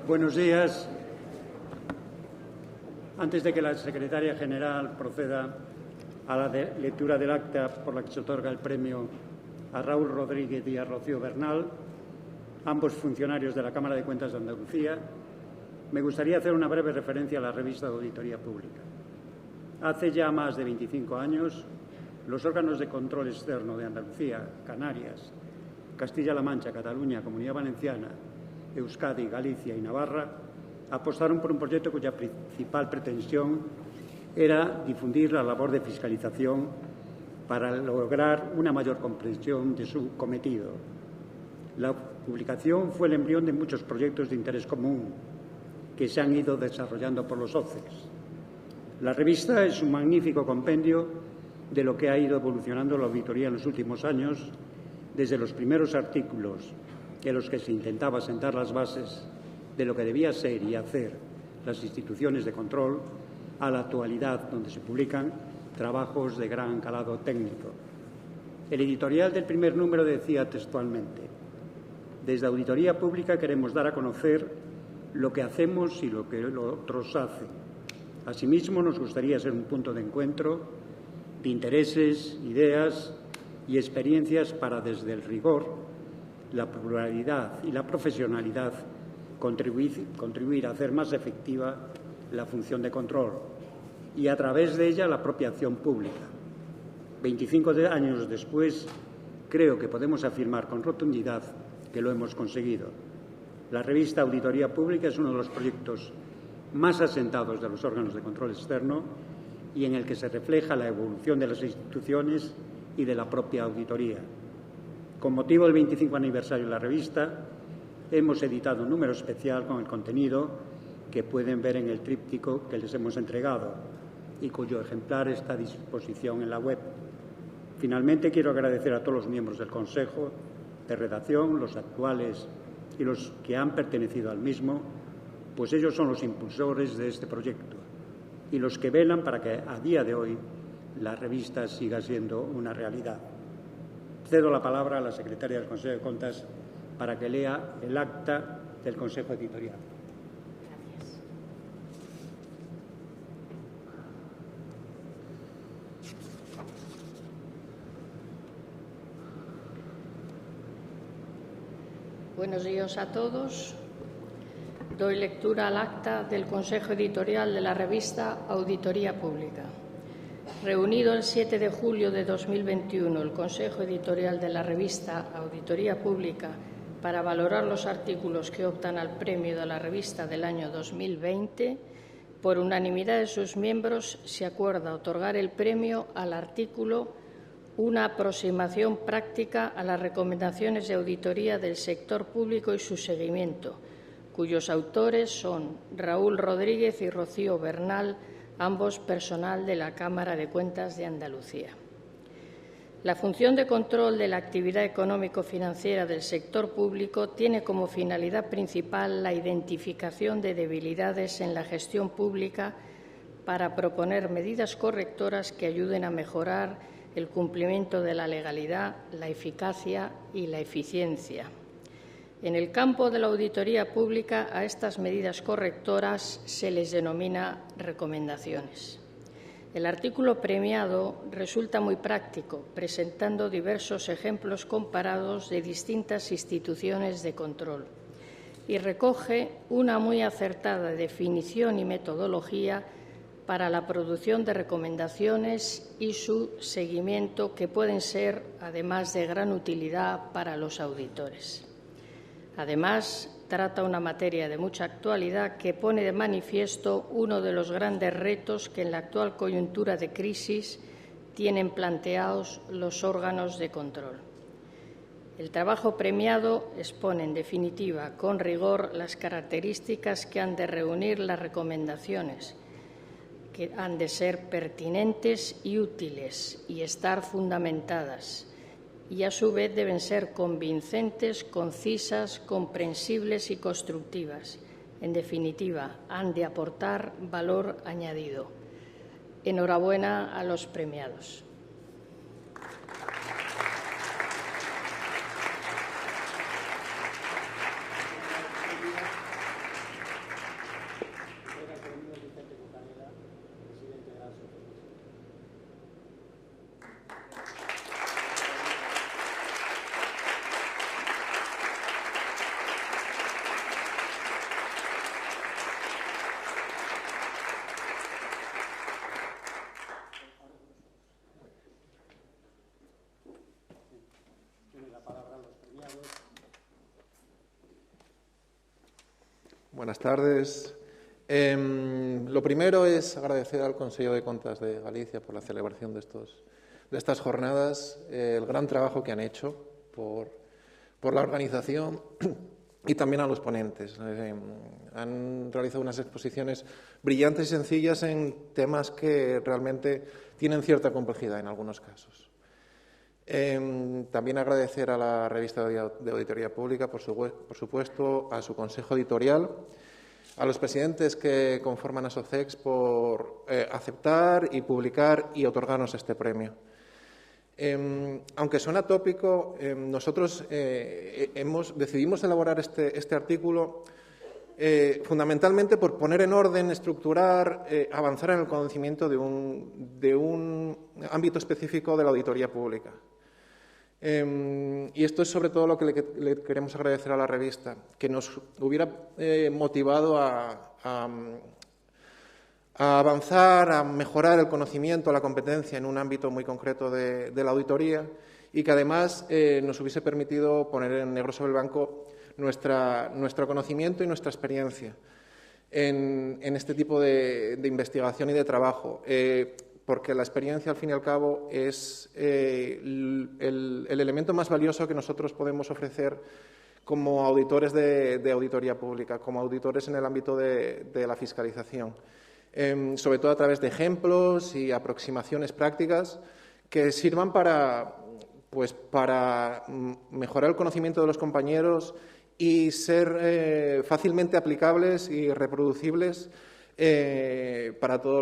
Buenos días. Antes de que la secretaria general proceda a la lectura del acta por la que se otorga el premio a Raúl Rodríguez y a Rocío Bernal, ambos funcionarios de la Cámara de Cuentas de Andalucía, me gustaría hacer una breve referencia a la revista de Auditoría Pública. Hace ya más de 25 años, los órganos de control externo de Andalucía, Canarias, Castilla-La Mancha, Cataluña, Comunidad Valenciana, Euskadi, Galicia y Navarra apostaron por un proyecto cuya principal pretensión era difundir la labor de fiscalización para lograr una mayor comprensión de su cometido. La publicación fue el embrión de muchos proyectos de interés común que se han ido desarrollando por los OCEs. La revista es un magnífico compendio de lo que ha ido evolucionando la auditoría en los últimos años, desde los primeros artículos en los que se intentaba sentar las bases de lo que debía ser y hacer las instituciones de control, a la actualidad, donde se publican trabajos de gran calado técnico. El editorial del primer número decía textualmente: desde Auditoría Pública queremos dar a conocer lo que hacemos y lo que otros hacen. Asimismo, nos gustaría ser un punto de encuentro de intereses, ideas y experiencias para, desde el rigor, la pluralidad y la profesionalidad, contribuir a hacer más efectiva la función de control y, a través de ella, la propia acción pública. 25 años después, creo que podemos afirmar con rotundidad que lo hemos conseguido. La revista Auditoría Pública es uno de los proyectos más asentados de los órganos de control externo y en el que se refleja la evolución de las instituciones y de la propia auditoría. Con motivo del 25 aniversario de la revista, hemos editado un número especial con el contenido que pueden ver en el tríptico que les hemos entregado y cuyo ejemplar está a disposición en la web. Finalmente, quiero agradecer a todos los miembros del Consejo de Redacción, los actuales y los que han pertenecido al mismo, pues ellos son los impulsores de este proyecto y los que velan para que, a día de hoy, la revista siga siendo una realidad. Cedo la palabra a la secretaria del Consejo de Cuentas para que lea el acta del Consejo Editorial. Gracias. Buenos días a todos. Doy lectura al acta del Consejo Editorial de la revista Auditoría Pública. Reunido el 7 de julio de 2021, el Consejo Editorial de la revista Auditoría Pública para valorar los artículos que optan al premio de la revista del año 2020, por unanimidad de sus miembros se acuerda otorgar el premio al artículo Una aproximación práctica a las recomendaciones de auditoría del sector público y su seguimiento, cuyos autores son Raúl Rodríguez y Rocío Bernal, ambos personal de la Cámara de Cuentas de Andalucía. La función de control de la actividad económico-financiera del sector público tiene como finalidad principal la identificación de debilidades en la gestión pública para proponer medidas correctoras que ayuden a mejorar el cumplimiento de la legalidad, la eficacia y la eficiencia. En el campo de la auditoría pública, a estas medidas correctoras se les denomina recomendaciones. El artículo premiado resulta muy práctico, presentando diversos ejemplos comparados de distintas instituciones de control y recoge una muy acertada definición y metodología para la producción de recomendaciones y su seguimiento, que pueden ser, además, de gran utilidad para los auditores. Además, trata una materia de mucha actualidad que pone de manifiesto uno de los grandes retos que en la actual coyuntura de crisis tienen planteados los órganos de control. El trabajo premiado expone, en definitiva, con rigor, las características que han de reunir las recomendaciones, que han de ser pertinentes y útiles y estar fundamentadas, y a su vez deben ser convincentes, concisas, comprensibles y constructivas. En definitiva, han de aportar valor añadido. Enhorabuena a los premiados. Buenas tardes. Lo primero es agradecer al Consejo de Contas de Galicia por la celebración de estas jornadas, el gran trabajo que han hecho por la organización y también a los ponentes. Han realizado unas exposiciones brillantes y sencillas en temas que realmente tienen cierta complejidad en algunos casos. También agradecer a la revista de Auditoría Pública, por supuesto, a su consejo editorial, a los presidentes que conforman a SOCEX por aceptar y publicar y otorgarnos este premio. Aunque suena tópico, nosotros decidimos elaborar este artículo fundamentalmente por poner en orden, estructurar, avanzar en el conocimiento de un ámbito específico de la auditoría pública. Y esto es sobre todo lo que le queremos agradecer a la revista, que nos hubiera motivado a avanzar, a mejorar el conocimiento, la competencia en un ámbito muy concreto de la auditoría y que además nos hubiese permitido poner en negro sobre el blanco nuestro conocimiento y nuestra experiencia en este tipo de investigación y de trabajo. Porque la experiencia, al fin y al cabo, es el elemento más valioso que nosotros podemos ofrecer como auditores de auditoría pública, como auditores en el ámbito de la fiscalización, sobre todo a través de ejemplos y aproximaciones prácticas que sirvan para mejorar el conocimiento de los compañeros y ser fácilmente aplicables y reproducibles para todos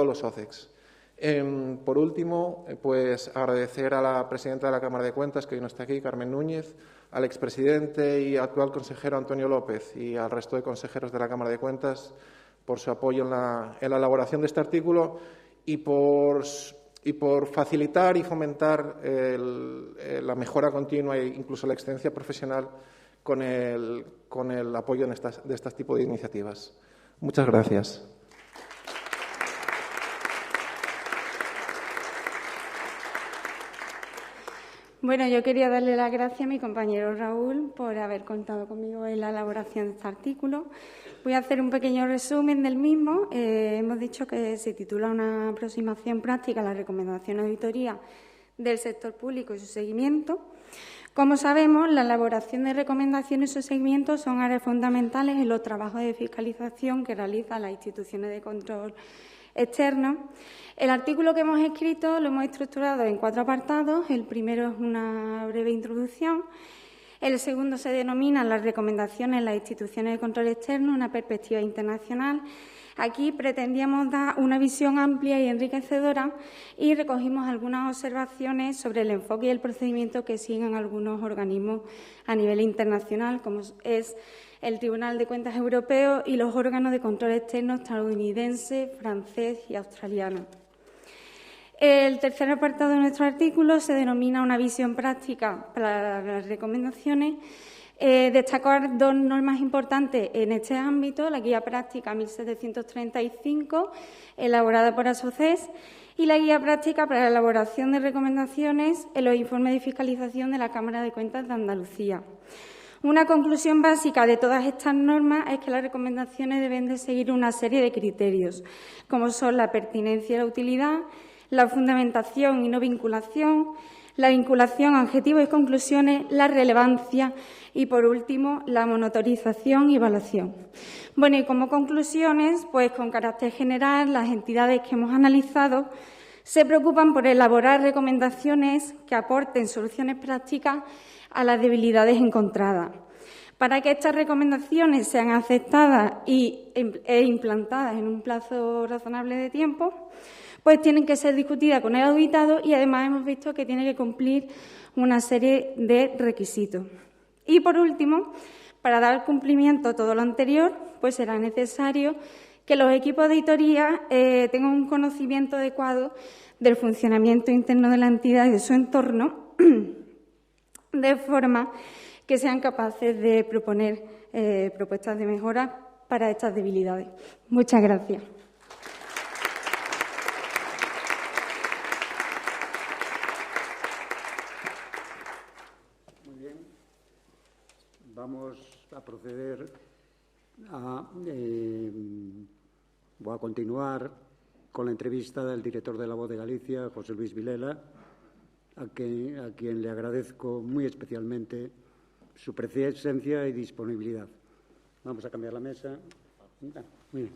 los SOCEX. Por último, pues agradecer a la presidenta de la Cámara de Cuentas, que hoy no está aquí, Carmen Núñez, al expresidente y actual consejero Antonio López y al resto de consejeros de la Cámara de Cuentas por su apoyo en la elaboración de este artículo y por facilitar y fomentar la mejora continua e incluso la excelencia profesional con el apoyo de este tipo de iniciativas. Muchas gracias. Bueno, yo quería darle las gracias a mi compañero Raúl por haber contado conmigo en la elaboración de este artículo. Voy a hacer un pequeño resumen del mismo. Hemos dicho que se titula Una aproximación práctica a la recomendación de auditoría del sector público y su seguimiento. Como sabemos, la elaboración de recomendaciones y su seguimiento son áreas fundamentales en los trabajos de fiscalización que realizan las instituciones de control externo. El artículo que hemos escrito lo hemos estructurado en 4 apartados. El primero es una breve introducción. El segundo se denomina las recomendaciones en las instituciones de control externo, una perspectiva internacional. Aquí pretendíamos dar una visión amplia y enriquecedora y recogimos algunas observaciones sobre el enfoque y el procedimiento que siguen algunos organismos a nivel internacional, como es el Tribunal de Cuentas Europeo y los órganos de control externo estadounidense, francés y australiano. El tercer apartado de nuestro artículo se denomina una visión práctica para las recomendaciones. Destacar 2 normas importantes en este ámbito: la Guía Práctica 1735, elaborada por ASOCES, y la Guía Práctica para la elaboración de recomendaciones en los informes de fiscalización de la Cámara de Cuentas de Andalucía. Una conclusión básica de todas estas normas es que las recomendaciones deben de seguir una serie de criterios, como son la pertinencia y la utilidad, la fundamentación y no vinculación, la vinculación a objetivos y conclusiones, la relevancia y, por último, la monitorización y evaluación. Bueno, y como conclusiones, pues con carácter general, las entidades que hemos analizado se preocupan por elaborar recomendaciones que aporten soluciones prácticas a las debilidades encontradas. Para que estas recomendaciones sean aceptadas e implantadas en un plazo razonable de tiempo, pues tienen que ser discutidas con el auditado y además hemos visto que tiene que cumplir una serie de requisitos. Y por último, para dar cumplimiento a todo lo anterior, pues será necesario que los equipos de auditoría tengan un conocimiento adecuado del funcionamiento interno de la entidad y de su entorno, de forma que sean capaces de proponer propuestas de mejora para estas debilidades. Muchas gracias. Muy bien. Vamos a proceder voy a continuar con la entrevista del director de La Voz de Galicia, José Luis Vilela, a quien le agradezco muy especialmente su presencia y disponibilidad. Vamos a cambiar la mesa. Muy bien.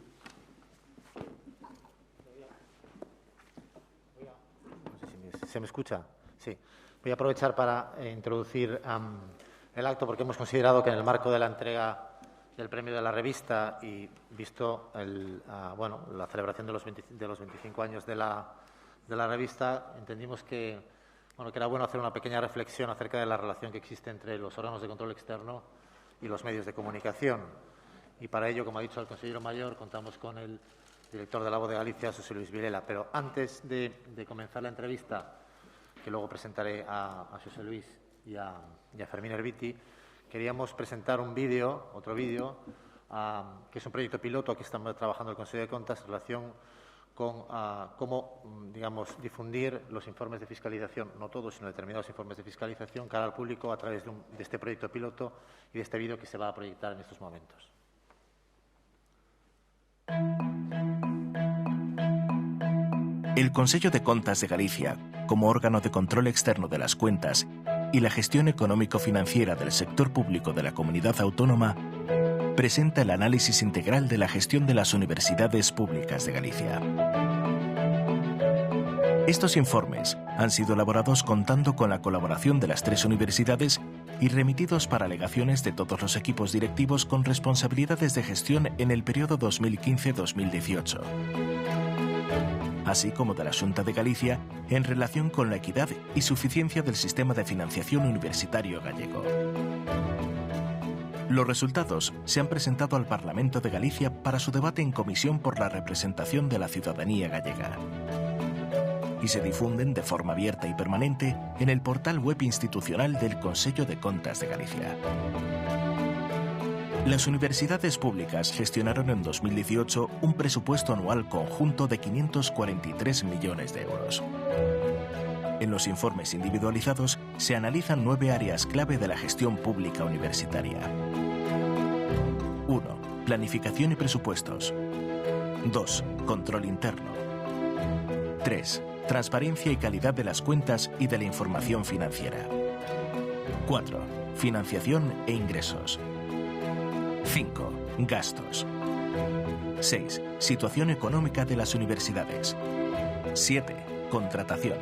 No sé si se me escucha. Sí. Voy a aprovechar para introducir el acto porque hemos considerado que en el marco de la entrega del premio de la revista y visto la celebración de los 25 años de la revista, entendimos que era bueno hacer una pequeña reflexión acerca de la relación que existe entre los órganos de control externo y los medios de comunicación. Y para ello, como ha dicho el consejero mayor, contamos con el director de La Voz de Galicia, José Luis Vilela. Pero antes de comenzar la entrevista, que luego presentaré a José Luis y a Fermín Herbiti, queríamos presentar otro vídeo, que es un proyecto piloto que estamos trabajando el Consejo de Contas en relación con cómo, difundir los informes de fiscalización, no todos, sino determinados informes de fiscalización, cara al público a través de este proyecto piloto y de este vídeo que se va a proyectar en estos momentos. El Consejo de Contas de Galicia, como órgano de control externo de las cuentas y la gestión económico-financiera del sector público de la comunidad autónoma, presenta el análisis integral de la gestión de las universidades públicas de Galicia. Estos informes han sido elaborados contando con la colaboración de las 3 universidades y remitidos para alegaciones de todos los equipos directivos con responsabilidades de gestión en el periodo 2015-2018, así como de la Xunta de Galicia en relación con la equidad y suficiencia del sistema de financiación universitario gallego. Los resultados se han presentado al Parlamento de Galicia para su debate en comisión por la representación de la ciudadanía gallega y se difunden de forma abierta y permanente en el portal web institucional del Consejo de Contas de Galicia. Las universidades públicas gestionaron en 2018 un presupuesto anual conjunto de 543 millones de euros. En los informes individualizados se analizan 9 áreas clave de la gestión pública universitaria. 1. Planificación y presupuestos. 2. Control interno. 3. Transparencia y calidad de las cuentas y de la información financiera. 4. Financiación e ingresos. 5. Gastos. 6. Situación económica de las universidades. 7. Contratación.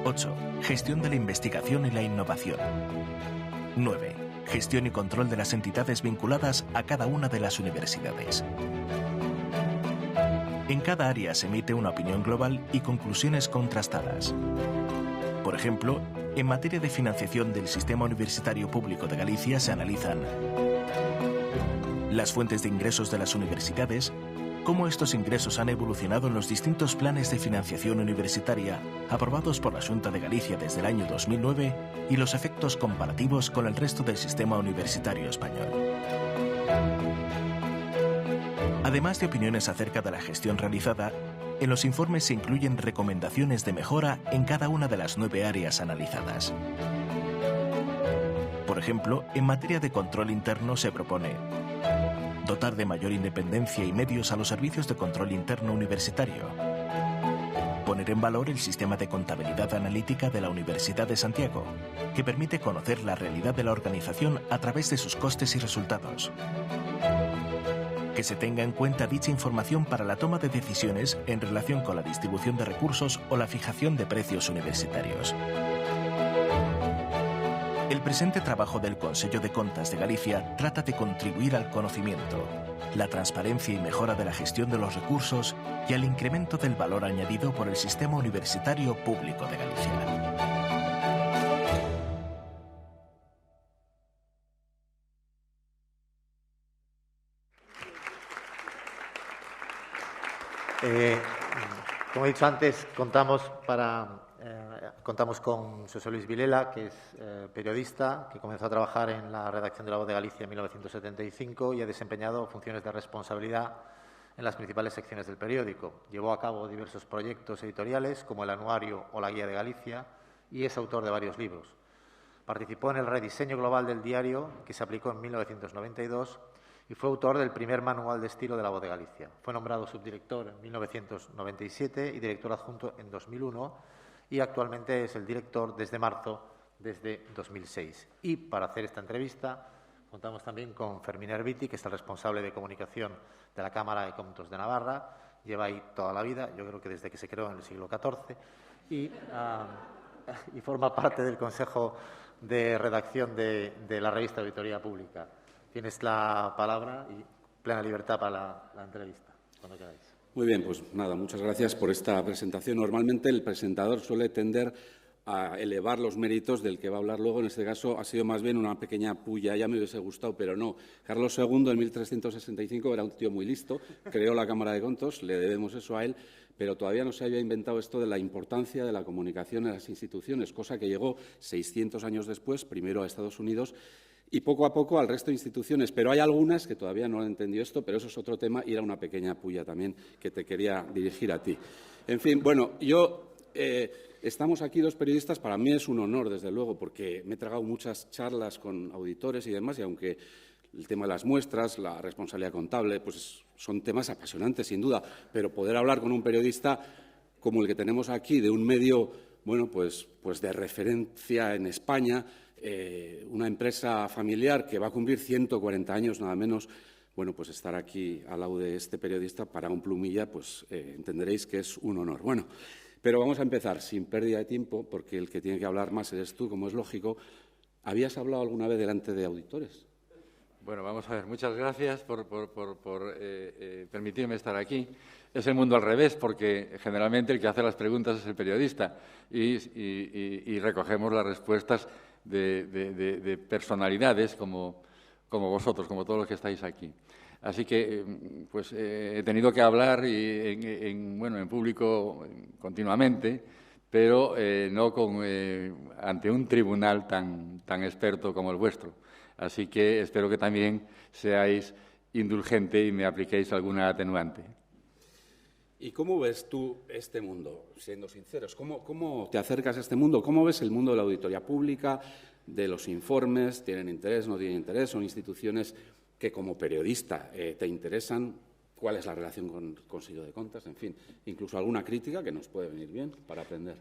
8. Gestión de la investigación y la innovación. 9. Gestión y control de las entidades vinculadas a cada una de las universidades. En cada área se emite una opinión global y conclusiones contrastadas. Por ejemplo, en materia de financiación del sistema universitario público de Galicia se analizan las fuentes de ingresos de las universidades, cómo estos ingresos han evolucionado en los distintos planes de financiación universitaria aprobados por la Xunta de Galicia desde el año 2009 y los efectos comparativos con el resto del sistema universitario español. Además de opiniones acerca de la gestión realizada, en los informes se incluyen recomendaciones de mejora en cada una de las 9 áreas analizadas. Por ejemplo, en materia de control interno se propone dotar de mayor independencia y medios a los servicios de control interno universitario, poner en valor el sistema de contabilidad analítica de la Universidad de Santiago, que permite conocer la realidad de la organización a través de sus costes y resultados, que se tenga en cuenta dicha información para la toma de decisiones en relación con la distribución de recursos o la fijación de precios universitarios. El presente trabajo del Consejo de Contas de Galicia trata de contribuir al conocimiento, la transparencia y mejora de la gestión de los recursos y al incremento del valor añadido por el sistema universitario público de Galicia. Como he dicho antes, contamos con José Luis Vilela, que es periodista, que comenzó a trabajar en la redacción de La Voz de Galicia en 1975 y ha desempeñado funciones de responsabilidad en las principales secciones del periódico. Llevó a cabo diversos proyectos editoriales, como el Anuario o la Guía de Galicia, y es autor de varios libros. Participó en el rediseño global del diario, que se aplicó en 1992, y fue autor del primer manual de estilo de la Voz de Galicia. Fue nombrado subdirector en 1997 y director adjunto en 2001 y actualmente es el director desde marzo desde 2006. Y para hacer esta entrevista contamos también con Fermín Herbiti, que es el responsable de comunicación de la Cámara de Cómputos de Navarra. Lleva ahí toda la vida, yo creo que desde que se creó en el siglo XIV, y forma parte del Consejo de Redacción de la revista Auditoría Pública. Tienes la palabra y plena libertad para la entrevista, cuando queráis. Muy bien, pues nada, muchas gracias por esta presentación. Normalmente el presentador suele tender a elevar los méritos del que va a hablar luego. En este caso ha sido más bien una pequeña pulla, ya me hubiese gustado, pero no. Carlos II, en 1365, era un tío muy listo, creó la Cámara de Contos, le debemos eso a él, pero todavía no se había inventado esto de la importancia de la comunicación en las instituciones, cosa que llegó 600 años después, primero a Estados Unidos, y poco a poco al resto de instituciones. Pero hay algunas que todavía no han entendido esto, pero eso es otro tema y era una pequeña pulla también que te quería dirigir a ti. En fin, bueno, estamos aquí dos periodistas. Para mí es un honor, desde luego, porque me he tragado muchas charlas con auditores y demás, y aunque el tema de las muestras, la responsabilidad contable, pues son temas apasionantes, sin duda, pero poder hablar con un periodista como el que tenemos aquí, de un medio, bueno, pues de referencia en España, una empresa familiar que va a cumplir 140 años, nada menos. Bueno, pues estar aquí al lado de este periodista para un plumilla, pues entenderéis que es un honor. Bueno, pero vamos a empezar sin pérdida de tiempo, porque el que tiene que hablar más eres tú, como es lógico. ¿Habías hablado alguna vez delante de auditores? Bueno, vamos a ver. Muchas gracias por permitirme estar aquí. Es el mundo al revés, porque generalmente el que hace las preguntas es el periodista y recogemos las respuestas de personalidades como vosotros, como todos los que estáis aquí. Así que, pues, he tenido que hablar en público continuamente, pero no ante un tribunal tan experto como el vuestro. Así que espero que también seáis indulgente y me apliquéis alguna atenuante. ¿Y cómo ves tú este mundo, siendo sinceros? ¿Cómo te acercas a este mundo? ¿Cómo ves el mundo de la auditoría pública, de los informes? ¿Tienen interés, no tienen interés? ¿Son instituciones que como periodista te interesan? ¿Cuál es la relación con el Consejo de Contas? En fin, incluso alguna crítica que nos puede venir bien para aprender.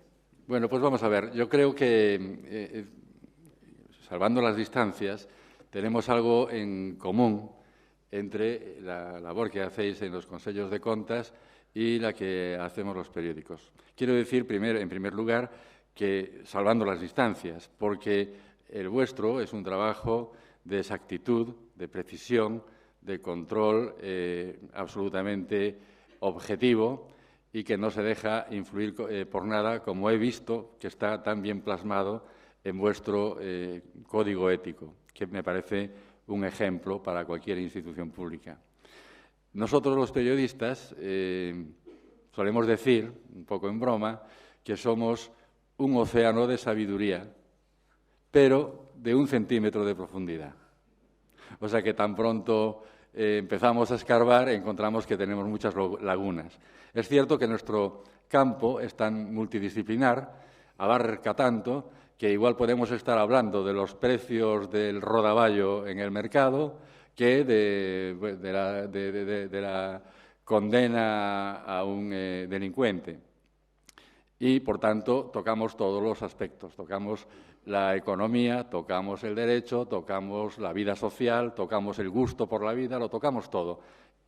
Bueno, pues vamos a ver. Yo creo que, salvando las distancias, tenemos algo en común entre la labor que hacéis en los consejos de contas y la que hacemos los periódicos. Quiero decir, en primer lugar, que salvando las distancias, porque el vuestro es un trabajo de exactitud, de precisión, de control absolutamente objetivo y que no se deja influir por nada, como he visto que está tan bien plasmado en vuestro código ético, que me parece un ejemplo para cualquier institución pública. Nosotros, los periodistas, solemos decir, un poco en broma, que somos un océano de sabiduría, pero de 1 centímetro de profundidad. O sea que tan pronto empezamos a escarbar, encontramos que tenemos muchas lagunas. Es cierto que nuestro campo es tan multidisciplinar, abarca tanto, que igual podemos estar hablando de los precios del rodaballo en el mercado que de la condena a un delincuente. Y, por tanto, tocamos todos los aspectos. Tocamos la economía, tocamos el derecho, tocamos la vida social, tocamos el gusto por la vida, lo tocamos todo.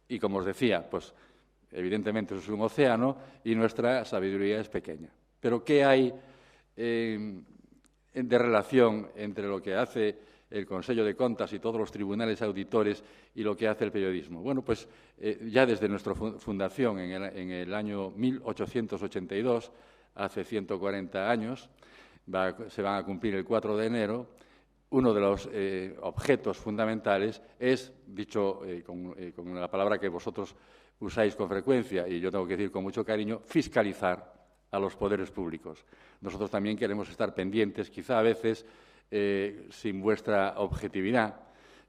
Y, como os decía, pues evidentemente eso es un océano y nuestra sabiduría es pequeña. Pero ¿qué hay de relación entre lo que hace el Consejo de Contas y todos los tribunales auditores y lo que hace el periodismo? Bueno, pues ya desde nuestra fundación en el año 1882, hace 140 años, se van a cumplir el 4 de enero, uno de los objetos fundamentales es, dicho con la palabra que vosotros usáis con frecuencia, y yo tengo que decir con mucho cariño, fiscalizar a los poderes públicos. Nosotros también queremos estar pendientes, quizá a veces sin vuestra objetividad,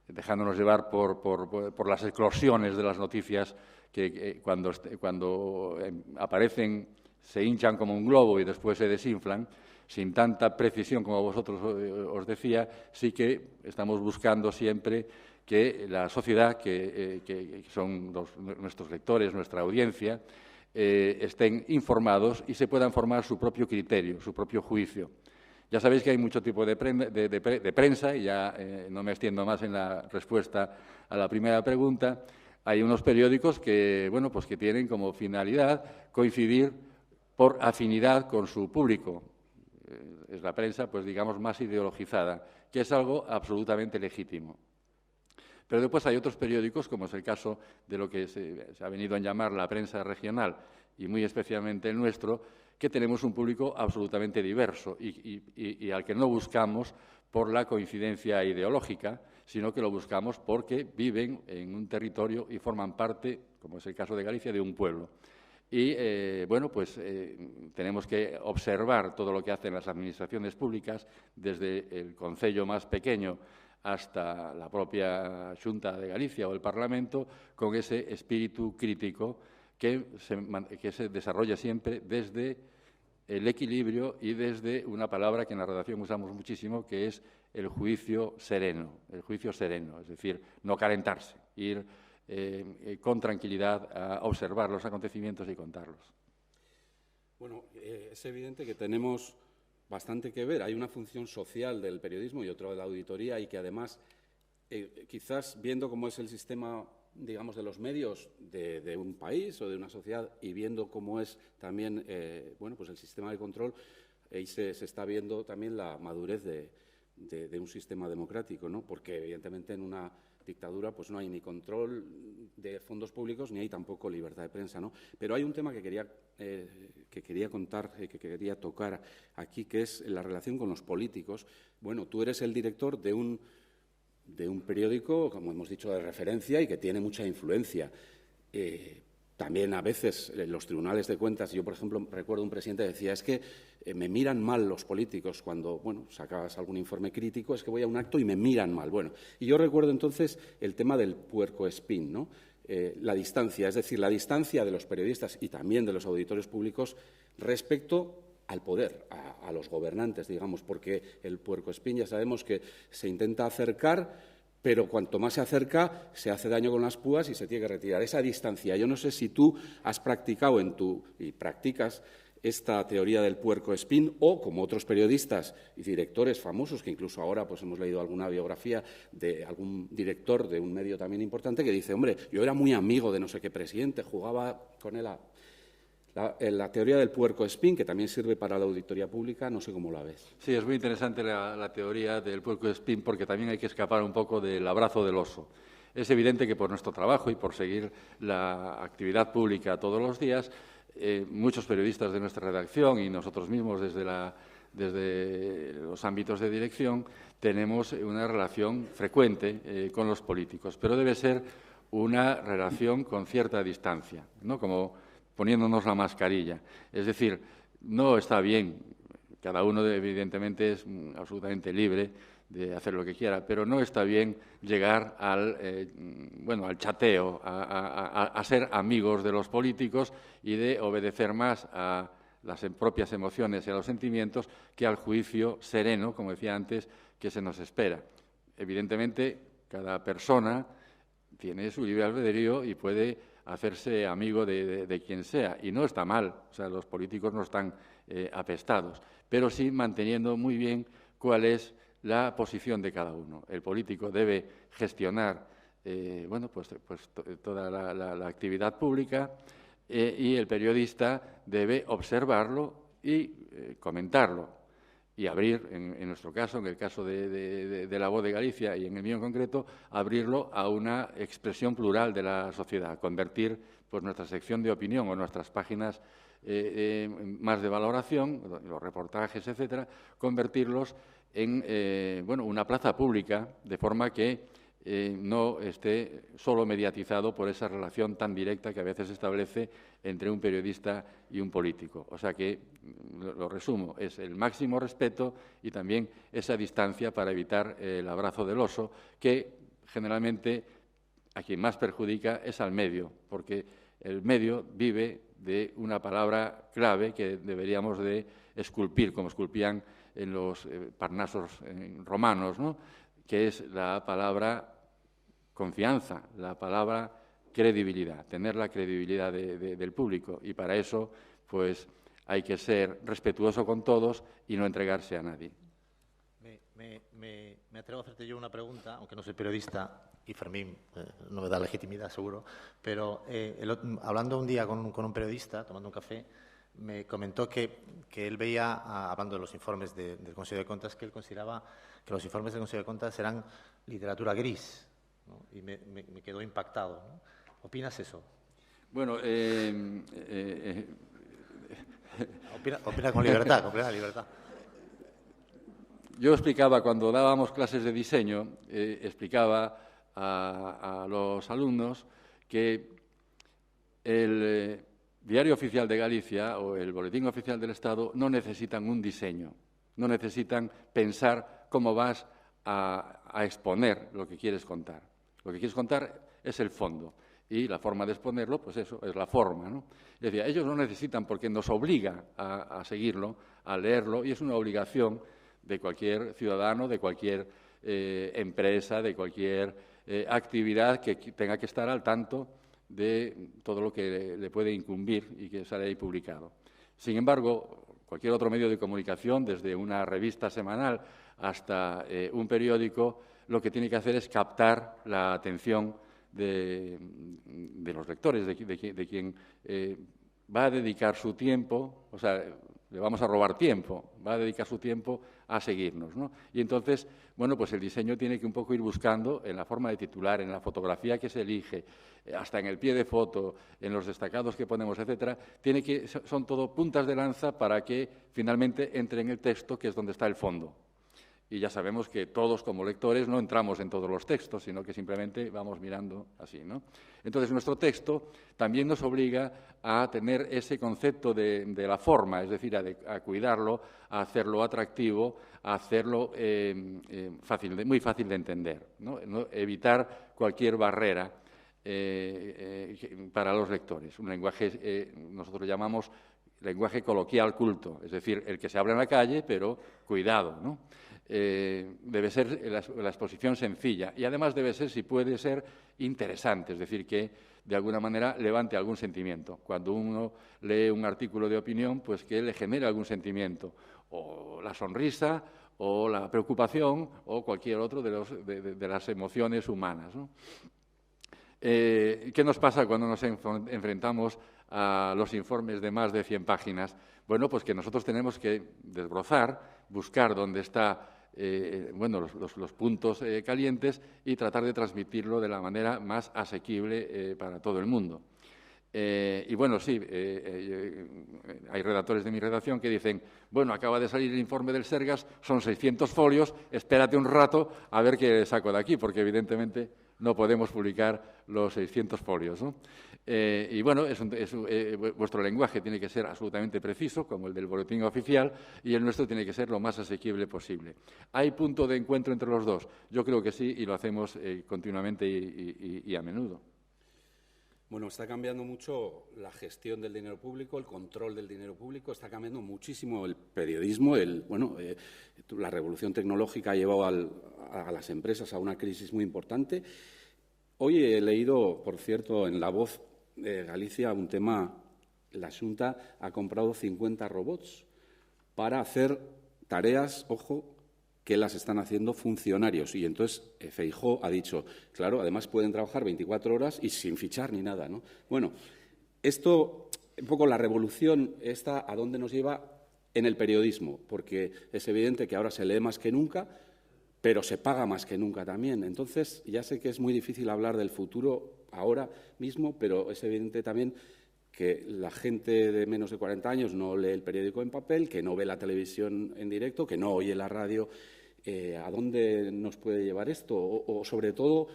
dejándonos llevar por las eclosiones de las noticias que cuando aparecen se hinchan como un globo y después se desinflan, sin tanta precisión como vosotros os decía. Sí que estamos buscando siempre que la sociedad, que son nuestros lectores, nuestra audiencia, estén informados y se puedan formar su propio criterio, su propio juicio. Ya sabéis que hay mucho tipo de prensa, y ya no me extiendo más en la respuesta a la primera pregunta. Hay unos periódicos que, bueno, pues que tienen como finalidad coincidir por afinidad con su público. Es la prensa, pues digamos, más ideologizada, que es algo absolutamente legítimo. Pero después hay otros periódicos, como es el caso de lo que se ha venido a llamar la prensa regional, y muy especialmente el nuestro, que tenemos un público absolutamente diverso y al que no buscamos por la coincidencia ideológica, sino que lo buscamos porque viven en un territorio y forman parte, como es el caso de Galicia, de un pueblo. Y, bueno, pues tenemos que observar todo lo que hacen las administraciones públicas, desde el concello más pequeño hasta la propia Xunta de Galicia o el Parlamento, con ese espíritu crítico que se desarrolla siempre desde el equilibrio y desde una palabra que en la redacción usamos muchísimo, que es el juicio sereno, es decir, no calentarse, ir con tranquilidad a observar los acontecimientos y contarlos. Bueno, es evidente que tenemos bastante que ver. Hay una función social del periodismo y otra de la auditoría, y que además, quizás viendo cómo es el sistema, digamos, de los medios de un país o de una sociedad, y viendo cómo es también bueno, pues el sistema de control, ahí se está viendo también la madurez de un sistema democrático, ¿no? Porque evidentemente en una dictadura pues no hay ni control de fondos públicos ni hay tampoco libertad de prensa, ¿no? Pero hay un tema que quería contar, que quería tocar aquí, que es la relación con los políticos. Bueno, tú eres el director de un periódico, como hemos dicho, de referencia y que tiene mucha influencia. También a veces los tribunales de cuentas, yo por ejemplo recuerdo un presidente que decía, es que me miran mal los políticos cuando, bueno, sacabas algún informe crítico, es que voy a un acto y me miran mal. Bueno, y yo recuerdo entonces el tema del puercoespín, ¿no? La distancia, es decir, la distancia de los periodistas y también de los auditores públicos respecto al poder, a los gobernantes, digamos, porque el puercoespín ya sabemos que se intenta acercar, pero cuanto más se acerca, se hace daño con las púas y se tiene que retirar. Esa distancia, yo no sé si tú has practicado y practicas esta teoría del puercoespín, o como otros periodistas y directores famosos, que incluso ahora pues hemos leído alguna biografía de algún director de un medio también importante que dice, hombre, yo era muy amigo de no sé qué presidente, jugaba con él la teoría del puercoespín, que también sirve para la auditoría pública, no sé cómo la ves. Sí, es muy interesante la teoría del puercoespín, porque también hay que escapar un poco del abrazo del oso. Es evidente que por nuestro trabajo y por seguir la actividad pública todos los días, muchos periodistas de nuestra redacción y nosotros mismos desde los ámbitos de dirección tenemos una relación frecuente con los políticos, pero debe ser una relación con cierta distancia, ¿no? Como poniéndonos la mascarilla. Es decir, no está bien, cada uno evidentemente es absolutamente libre de hacer lo que quiera, pero no está bien llegar al chateo, a ser amigos de los políticos y de obedecer más a las propias emociones y a los sentimientos que al juicio sereno, como decía antes, que se nos espera. Evidentemente, cada persona tiene su libre albedrío y puede hacerse amigo de quien sea, y no está mal, o sea, los políticos no están apestados, pero sí manteniendo muy bien cuál es la posición de cada uno. El político debe gestionar toda la actividad pública y el periodista debe observarlo y comentarlo y abrir, en nuestro caso, en el caso de La Voz de Galicia y en el mío en concreto, abrirlo a una expresión plural de la sociedad, convertir pues, nuestra sección de opinión o nuestras páginas más de valoración, los reportajes, etcétera, convertirlos en una plaza pública, de forma que no esté solo mediatizado por esa relación tan directa que a veces se establece entre un periodista y un político. O sea que, lo resumo, es el máximo respeto y también esa distancia para evitar el abrazo del oso, que generalmente a quien más perjudica es al medio, porque el medio vive de una palabra clave que deberíamos de esculpir, como esculpían en los parnasos romanos, ¿no?, que es la palabra confianza, la palabra credibilidad, tener la credibilidad del público. Y para eso, pues, hay que ser respetuoso con todos y no entregarse a nadie. Me atrevo a hacerte yo una pregunta, aunque no soy periodista y Fermín no me da legitimidad, seguro, pero hablando un día con un periodista, tomando un café, me comentó que él veía, hablando de los informes del Consejo de Cuentas, que él consideraba que los informes del Consejo de Cuentas eran literatura gris, ¿no? Y me quedó impactado, ¿no? ¿Opinas eso? Bueno, opina con libertad, con plena libertad. Yo explicaba, cuando dábamos clases de diseño, explicaba a los alumnos que el Diario Oficial de Galicia o el Boletín Oficial del Estado no necesitan un diseño, no necesitan pensar cómo vas a exponer lo que quieres contar. Lo que quieres contar es el fondo y la forma de exponerlo, pues eso, es la forma, ¿no? Es decir, ellos no necesitan porque nos obliga a seguirlo, a leerlo, y es una obligación de cualquier ciudadano, de cualquier empresa, de cualquier actividad que tenga que estar al tanto de todo lo que le puede incumbir y que sale ahí publicado. Sin embargo, cualquier otro medio de comunicación, desde una revista semanal hasta un periódico, lo que tiene que hacer es captar la atención de los lectores, de quien va a dedicar su tiempo, o sea, le vamos a robar tiempo, va a dedicar su tiempo a seguirnos, ¿no? Y entonces, bueno, pues el diseño tiene que un poco ir buscando en la forma de titular, en la fotografía que se elige, hasta en el pie de foto, en los destacados que ponemos, etcétera, son todo puntas de lanza para que finalmente entre en el texto, que es donde está el fondo. Y ya sabemos que todos, como lectores, no entramos en todos los textos, sino que simplemente vamos mirando así, ¿no? Entonces, nuestro texto también nos obliga a tener ese concepto de la forma, es decir, a cuidarlo, a hacerlo atractivo, a hacerlo muy fácil de entender, ¿no? Evitar cualquier barrera para los lectores. Un lenguaje, nosotros llamamos lenguaje coloquial culto, es decir, el que se habla en la calle, pero cuidado, ¿no? Debe ser la exposición sencilla y además debe ser, si puede ser, interesante, es decir, que de alguna manera levante algún sentimiento. Cuando uno lee un artículo de opinión, pues que le genere algún sentimiento, o la sonrisa, o la preocupación, o cualquier otro de las emociones humanas, ¿no? ¿Qué nos pasa cuando nos enfrentamos a los informes de más de 100 páginas? Bueno, pues que nosotros tenemos que desbrozar, buscar dónde está los puntos calientes y tratar de transmitirlo de la manera más asequible para todo el mundo. Y bueno, sí, hay redactores de mi redacción que dicen, bueno, acaba de salir el informe del Sergas, son 600 folios, espérate un rato a ver qué saco de aquí, porque evidentemente no podemos publicar los 600 folios, ¿no? Y bueno, vuestro lenguaje tiene que ser absolutamente preciso, como el del boletín oficial, y el nuestro tiene que ser lo más asequible posible. ¿Hay punto de encuentro entre los dos? Yo creo que sí, y lo hacemos continuamente y a menudo. Bueno, está cambiando mucho la gestión del dinero público, el control del dinero público, está cambiando muchísimo el periodismo. La revolución tecnológica ha llevado a las empresas a una crisis muy importante. Hoy he leído, por cierto, en La Voz de Galicia un tema, la Xunta ha comprado 50 robots para hacer tareas, ojo, que las están haciendo funcionarios. Y entonces Feijóo ha dicho, claro, además pueden trabajar 24 horas y sin fichar ni nada, ¿no? Bueno, esto, un poco la revolución esta, ¿a dónde nos lleva? En el periodismo, porque es evidente que ahora se lee más que nunca, pero se paga más que nunca también. Entonces, ya sé que es muy difícil hablar del futuro ahora mismo, pero es evidente también que la gente de menos de 40 años no lee el periódico en papel, que no ve la televisión en directo, que no oye la radio. ¿A dónde nos puede llevar esto? O sobre todo,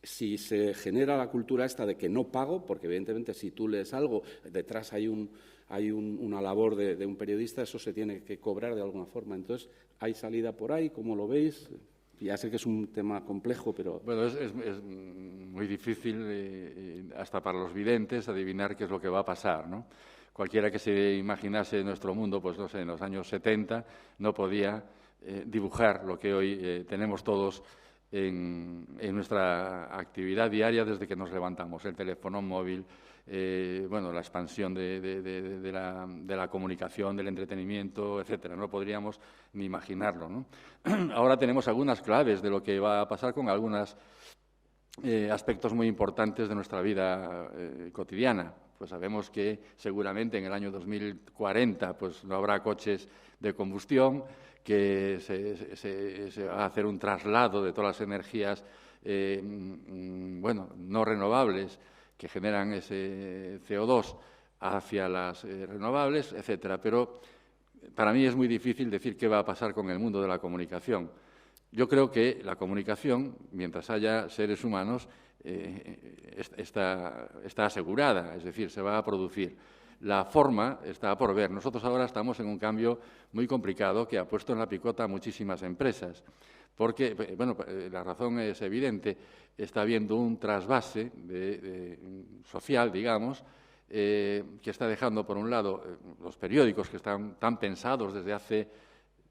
si se genera la cultura esta de que no pago, porque evidentemente si tú lees algo, detrás hay una labor de un periodista, eso se tiene que cobrar de alguna forma. Entonces, ¿hay salida por ahí? ¿Cómo lo veis? Ya sé que es un tema complejo, pero... Bueno, es muy difícil, hasta para los videntes, adivinar qué es lo que va a pasar, ¿no? Cualquiera que se imaginase nuestro mundo, pues no sé, en los años 70, no podía dibujar lo que hoy tenemos todos en nuestra actividad diaria desde que nos levantamos. El teléfono móvil, bueno, la expansión de la comunicación, del entretenimiento, etcétera. No podríamos ni imaginarlo, ¿no? Ahora tenemos algunas claves de lo que va a pasar con algunos aspectos muy importantes de nuestra vida cotidiana. Pues sabemos que seguramente en el año 2040 pues no habrá coches de combustión, que se va a hacer un traslado de todas las energías bueno, no renovables que generan ese CO2 hacia las renovables, etcétera. Pero para mí es muy difícil decir qué va a pasar con el mundo de la comunicación. Yo creo que la comunicación, mientras haya seres humanos, está asegurada, es decir, se va a producir. La forma está por ver. Nosotros ahora estamos en un cambio muy complicado que ha puesto en la picota a muchísimas empresas, porque, bueno, la razón es evidente, está habiendo un trasvase social, digamos, que está dejando, por un lado, los periódicos que están tan pensados desde hace,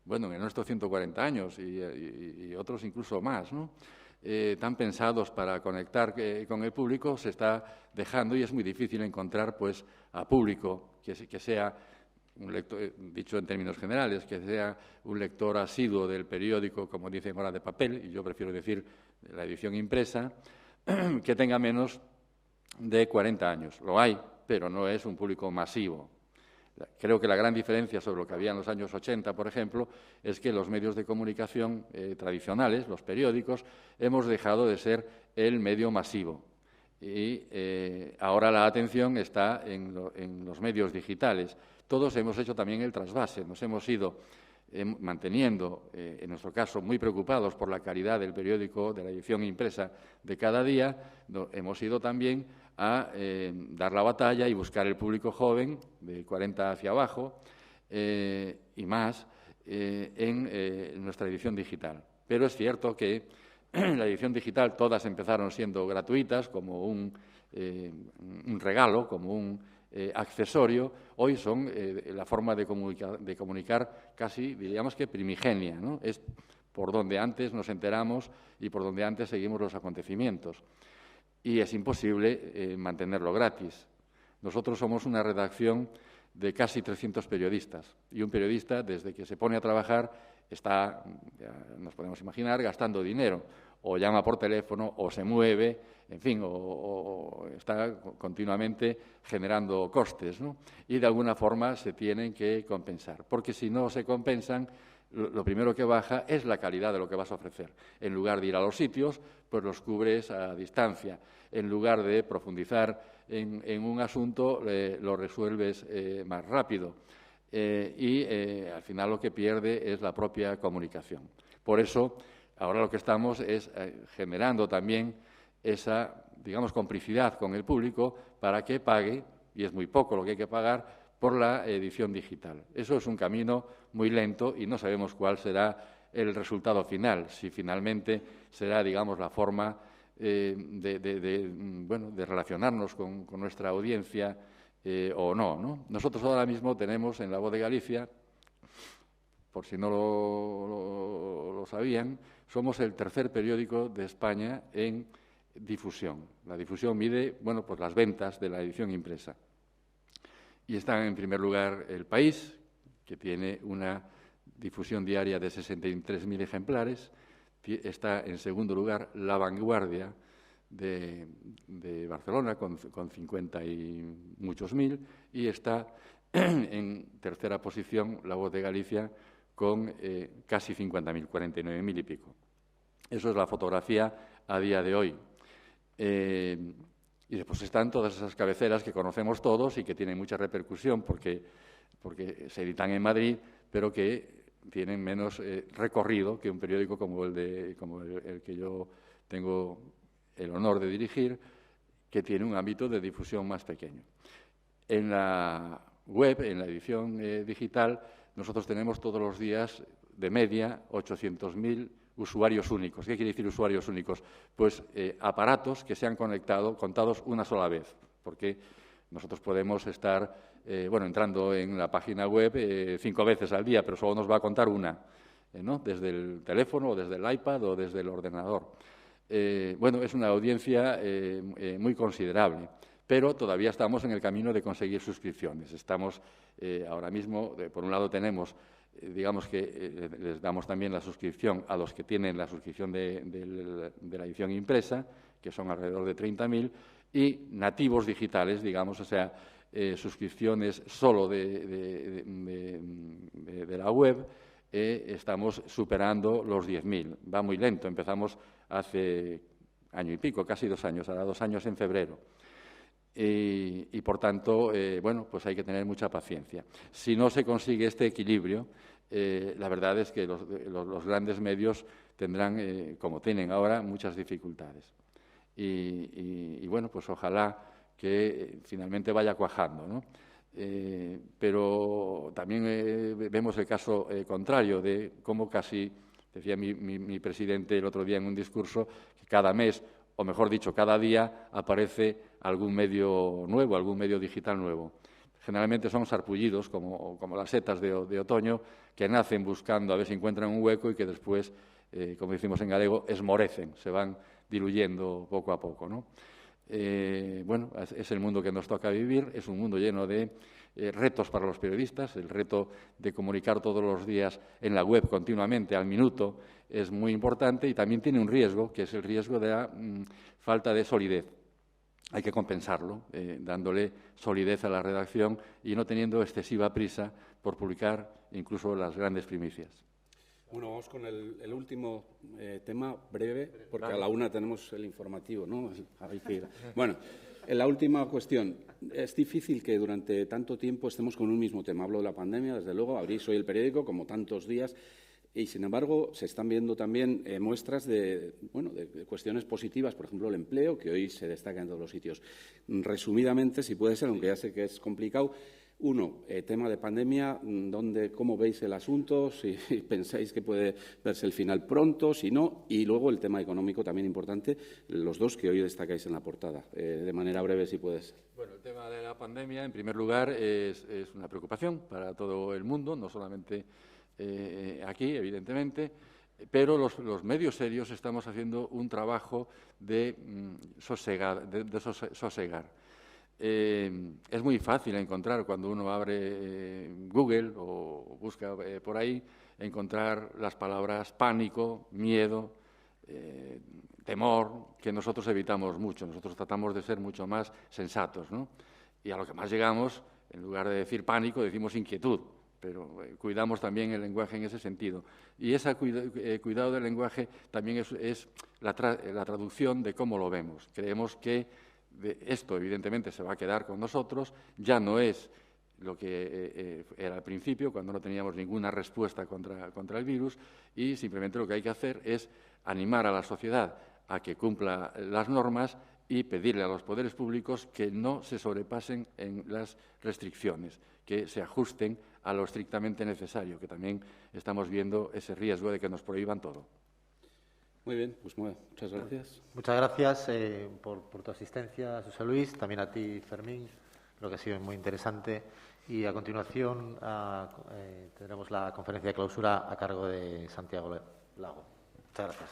bueno, en nuestros 140 años y otros incluso más, ¿no? Tan pensados para conectar con el público, se está dejando y es muy difícil encontrar pues, a público que sea un lector, dicho en términos generales, que sea un lector asiduo del periódico, como dicen ahora, de papel, y yo prefiero decir de la edición impresa, que tenga menos de 40 años. Lo hay, pero no es un público masivo. Creo que la gran diferencia sobre lo que había en los años 80, por ejemplo, es que los medios de comunicación tradicionales, los periódicos, hemos dejado de ser el medio masivo. Y ahora la atención está en los medios digitales. Todos hemos hecho también el trasvase. Nos hemos ido manteniendo, en nuestro caso, muy preocupados por la calidad del periódico, de la edición impresa de cada día. Hemos ido también a dar la batalla y buscar el público joven, de 40 hacia abajo, y más, en nuestra edición digital. Pero es cierto que la edición digital todas empezaron siendo gratuitas, como un regalo, como un accesorio. Hoy son la forma de comunicar casi, diríamos que primigenia, ¿no? Es por donde antes nos enteramos y por donde antes seguimos los acontecimientos. Y es imposible mantenerlo gratis. Nosotros somos una redacción de casi 300 periodistas y un periodista, desde que se pone a trabajar, está, ya nos podemos imaginar, gastando dinero, o llama por teléfono, o se mueve, en fin, o está continuamente generando costes, ¿no? Y de alguna forma se tienen que compensar, porque si no se compensan, lo primero que baja es la calidad de lo que vas a ofrecer. En lugar de ir a los sitios, pues los cubres a distancia. En lugar de profundizar en un asunto, lo resuelves más rápido. Al final lo que pierde es la propia comunicación. Por eso, ahora lo que estamos es generando también esa, digamos, complicidad con el público para que pague, y es muy poco lo que hay que pagar, por la edición digital. Eso es un camino muy lento y no sabemos cuál será el resultado final, si finalmente será, digamos, la forma de relacionarnos con nuestra audiencia o no. Nosotros ahora mismo tenemos en La Voz de Galicia, por si no lo sabían, somos el tercer periódico de España en difusión. La difusión mide, bueno, pues las ventas de la edición impresa. Y está en primer lugar El País, que tiene una difusión diaria de 63.000 ejemplares. Está en segundo lugar La Vanguardia de Barcelona, con 50 y muchos mil. Y está en tercera posición La Voz de Galicia, con casi 50.000, 49.000 y pico. Eso es la fotografía a día de hoy. Y después están todas esas cabeceras que conocemos todos y que tienen mucha repercusión porque se editan en Madrid, pero que tienen menos recorrido que un periódico como el que yo tengo el honor de dirigir, que tiene un ámbito de difusión más pequeño. En la web, en la edición digital, nosotros tenemos todos los días de media 800.000 usuarios únicos. ¿Qué quiere decir usuarios únicos? Pues aparatos que se han contados una sola vez, porque nosotros podemos estar entrando en la página web 5 veces al día, pero solo nos va a contar una. ¿no? Desde el teléfono o desde el iPad o desde el ordenador. Bueno, es una audiencia muy considerable, pero todavía estamos en el camino de conseguir suscripciones. Estamos ahora mismo, por un lado tenemos, digamos que les damos también la suscripción a los que tienen la suscripción de la edición impresa, que son alrededor de 30.000, y nativos digitales, digamos, o sea, suscripciones solo de la web, estamos superando los 10.000. Va muy lento, empezamos hace año y pico, casi 2 años, hará 2 años en febrero. Y por tanto, bueno, pues hay que tener mucha paciencia. Si no se consigue este equilibrio, la verdad es que los grandes medios tendrán, como tienen ahora, muchas dificultades. Y bueno, pues ojalá que finalmente vaya cuajando, ¿no? Pero también vemos el caso contrario de cómo casi, decía mi presidente el otro día en un discurso, que cada mes, o mejor dicho, cada día aparece algún medio nuevo, algún medio digital nuevo. Generalmente son sarpullidos, como las setas de otoño, que nacen buscando a ver si encuentran un hueco y que después, como decimos en galego, esmorecen, se van diluyendo poco a poco, ¿no? Bueno, es el mundo que nos toca vivir, es un mundo lleno de retos para los periodistas. El reto de comunicar todos los días en la web continuamente, al minuto, es muy importante y también tiene un riesgo, que es el riesgo de la falta de solidez. Hay que compensarlo, dándole solidez a la redacción y no teniendo excesiva prisa por publicar incluso las grandes primicias. Bueno, vamos con el último tema, breve, porque a la 1 tenemos el informativo, ¿no? Bueno, en la última cuestión. Es difícil que durante tanto tiempo estemos con un mismo tema. Hablo de la pandemia, desde luego, abrís hoy el periódico, como tantos días, y, sin embargo, se están viendo también muestras de cuestiones positivas, por ejemplo, el empleo, que hoy se destaca en todos los sitios. Resumidamente, si puede ser, aunque ya sé que es complicado, 1, tema de pandemia, ¿cómo veis el asunto? Si pensáis que puede verse el final pronto, si no. Y luego el tema económico, también importante, los 2 que hoy destacáis en la portada. De manera breve, si puede ser. Bueno, el tema de la pandemia, en primer lugar, es una preocupación para todo el mundo, no solamente aquí, evidentemente, pero los medios serios estamos haciendo un trabajo de sosegar. Es muy fácil encontrar, cuando uno abre Google o busca por ahí, encontrar las palabras pánico, miedo, temor, que nosotros evitamos mucho. Nosotros tratamos de ser mucho más sensatos, ¿no? Y a lo que más llegamos, en lugar de decir pánico, decimos inquietud, pero cuidamos también el lenguaje en ese sentido. Y ese cuidado del lenguaje también es la traducción de cómo lo vemos. Creemos que esto, evidentemente, se va a quedar con nosotros, ya no es lo que era al principio, cuando no teníamos ninguna respuesta contra el virus, y simplemente lo que hay que hacer es animar a la sociedad a que cumpla las normas y pedirle a los poderes públicos que no se sobrepasen en las restricciones, que se ajusten a lo estrictamente necesario, que también estamos viendo ese riesgo de que nos prohíban todo. Muy bien, pues muchas gracias. Muchas gracias por tu asistencia, José Luis, también a ti, Fermín. Creo que ha sido muy interesante. Y a continuación tendremos la conferencia de clausura a cargo de Santiago Lago. Muchas gracias.